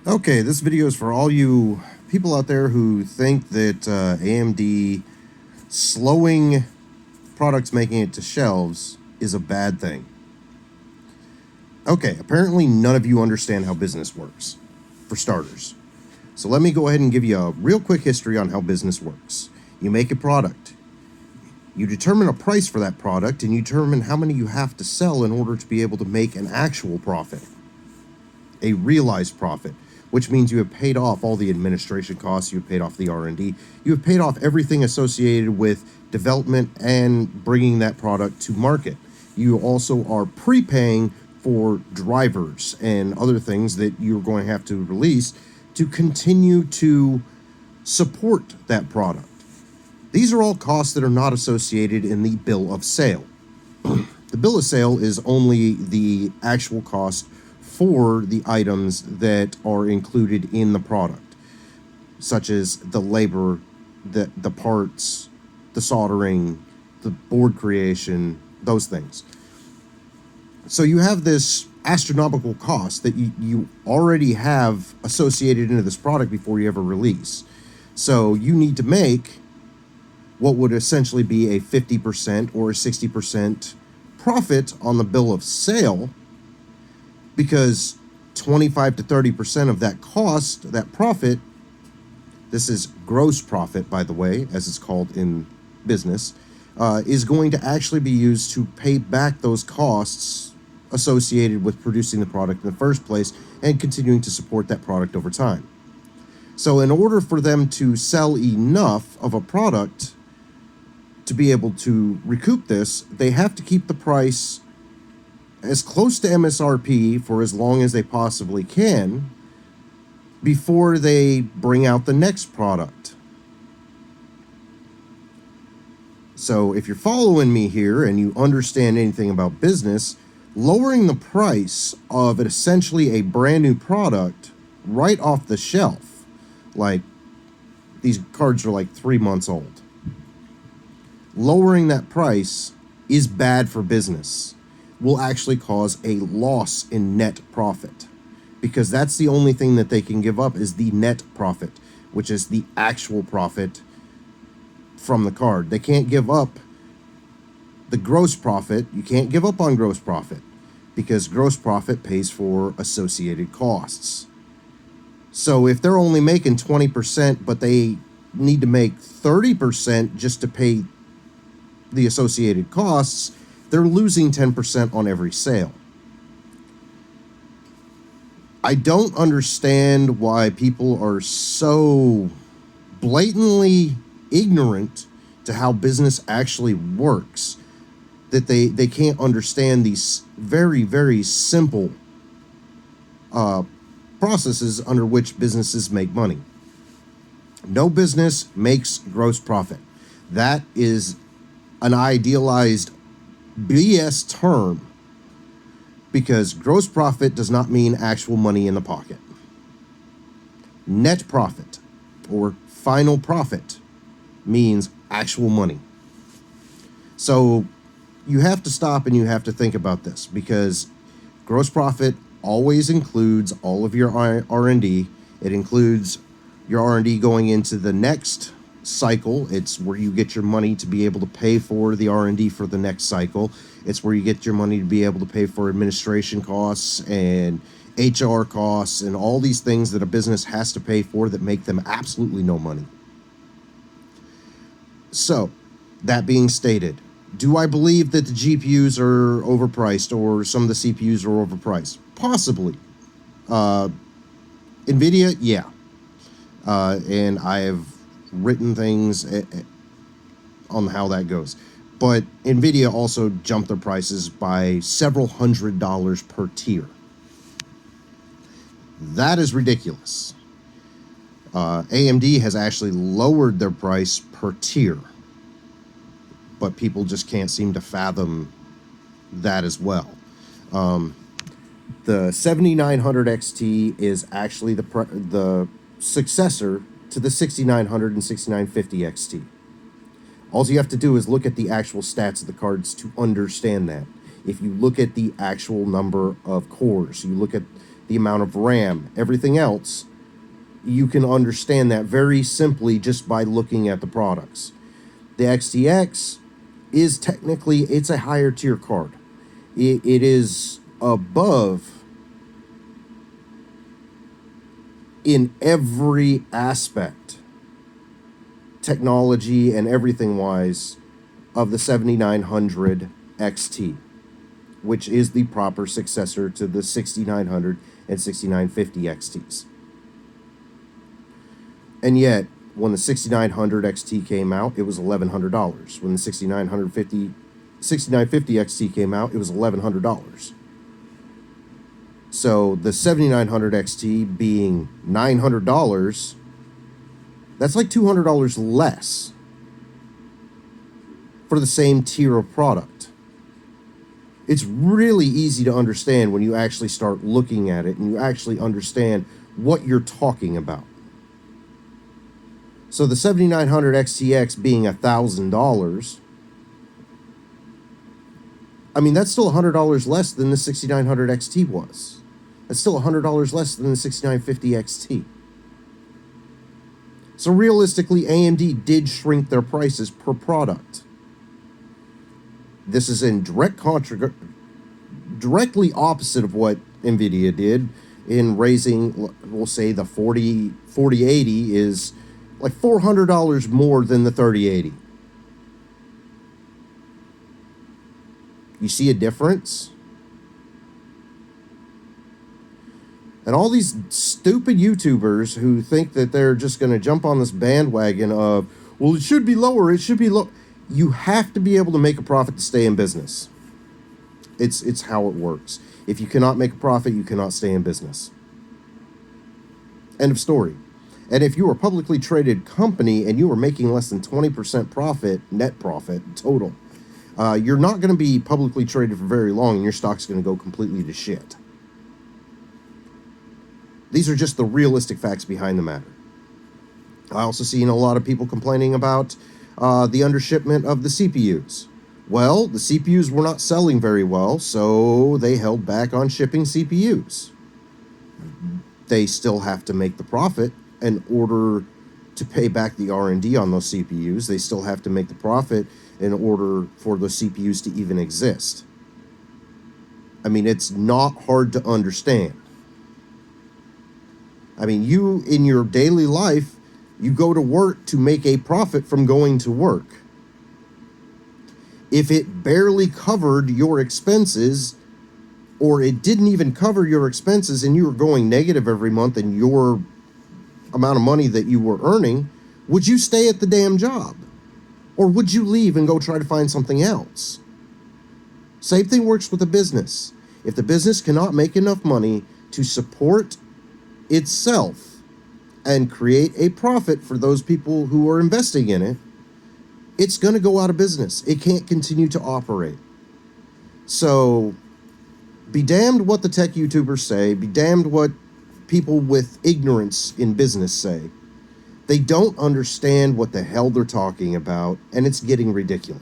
Okay, this video is for all you people out there who think that AMD slowing products making it to shelves is a bad thing. Okay, apparently none of you understand how business works, for starters. So let me go ahead and give you a real quick history on how business works. You make a product. You determine a price for that product, and you determine how many you have to sell in order to be able to make an actual profit. A realized profit, which means you have paid off all the administration costs, you have paid off the R&D, you have paid off everything associated with development and bringing that product to market. You also are prepaying for drivers and other things that you're going to have to release to continue to support that product. These are all costs that are not associated in the bill of sale. The bill of sale is only the actual cost for the items that are included in the product, such as the labor, the parts, the soldering, the board creation, those things. So you have this astronomical cost that you already have associated into this product before you ever release. So you need to make what would essentially be a 50% or a 60% profit on the bill of sale, because 25 to 30% of that cost, that profit, this is gross profit, by the way, as it's called in business, is going to actually be used to pay back those costs associated with producing the product in the first place and continuing to support that product over time. So in order for them to sell enough of a product to be able to recoup this, they have to keep the price as close to MSRP for as long as they possibly can before they bring out the next product. So if you're following me here and you understand anything about business, lowering the price of essentially a brand new product right off the shelf, like these cards are like 3 months old, lowering that price is bad for business. Will actually cause a loss in net profit, because that's the only thing that they can give up is the net profit, which is the actual profit from the card. They can't give up the gross profit. You can't give up on gross profit because gross profit pays for associated costs. So if they're only making 20%, but they need to make 30% just to pay the associated costs, they're losing 10% on every sale. I don't understand why people are so blatantly ignorant to how business actually works, that they can't understand these very, very simple processes under which businesses make money. No business makes gross profit. That is an idealized BS term, because gross profit does not mean actual money in the pocket. Net profit or final profit means actual money. So you have to stop and you have to think about this, because gross profit always includes all of your R&D. It includes your R&D going into the next cycle. It's where you get your money to be able to pay for the R&D for the next cycle. It's where you get your money to be able to pay for administration costs and HR costs and all these things that a business has to pay for that make them absolutely no money. So, that being stated, do I believe that the GPUs are overpriced or some of the CPUs are overpriced? Possibly. NVIDIA, yeah. And I have written things on how that goes. But NVIDIA also jumped their prices by several $100s per tier. That is ridiculous. AMD has actually lowered their price per tier, but people just can't seem to fathom that as well. The 7900 XT is actually the successor to the 6900 and 6950 XT. All you have to do is look at the actual stats of the cards to understand that. If you look at the actual number of cores, you look at the amount of RAM, everything else. You can understand that very simply just by looking at the products. The XTX is technically, it's a higher tier card. It is above in every aspect, technology and everything wise, of the 7900 XT, which is the proper successor to the 6900 and 6950 XTs. And yet, when the 6900 XT came out, it was $1,100. When the 6950 XT came out, it was $1,100. So the 7900 XT being $900, that's like $200 less for the same tier of product. It's really easy to understand when you actually start looking at it and you actually understand what you're talking about. So the 7900 XTX being $1,000, I mean, that's still $100 less than the 6900 XT was. That's still $100 less than the 6950 XT. So realistically, AMD did shrink their prices per product. This is in directly opposite of what NVIDIA did in raising, we'll say the 4080 is like $400 more than the 3080. You see a difference? And all these stupid YouTubers who think that they're just going to jump on this bandwagon of, well, it should be lower, it should be low. You have to be able to make a profit to stay in business. It's how it works. If you cannot make a profit, you cannot stay in business. End of story. And if you are a publicly traded company and you are making less than 20% profit, net profit, total, you're not going to be publicly traded for very long and your stock's going to go completely to shit. These are just the realistic facts behind the matter. I also seen a lot of people complaining about the undershipment of the CPUs. Well, the CPUs were not selling very well, so they held back on shipping CPUs. They still have to make the profit in order to pay back the R&D on those CPUs. They still have to make the profit in order for those CPUs to even exist. I mean, it's not hard to understand. I mean, you, in your daily life, you go to work to make a profit from going to work. If it barely covered your expenses, or it didn't even cover your expenses and you were going negative every month in your amount of money that you were earning, would you stay at the damn job? Or would you leave and go try to find something else? Same thing works with a business. If the business cannot make enough money to support itself and create a profit for those people who are investing in it, it's going to go out of business. It can't continue to operate. So be damned what the tech YouTubers say, be damned what people with ignorance in business say. They don't understand what the hell they're talking about, and it's getting ridiculous.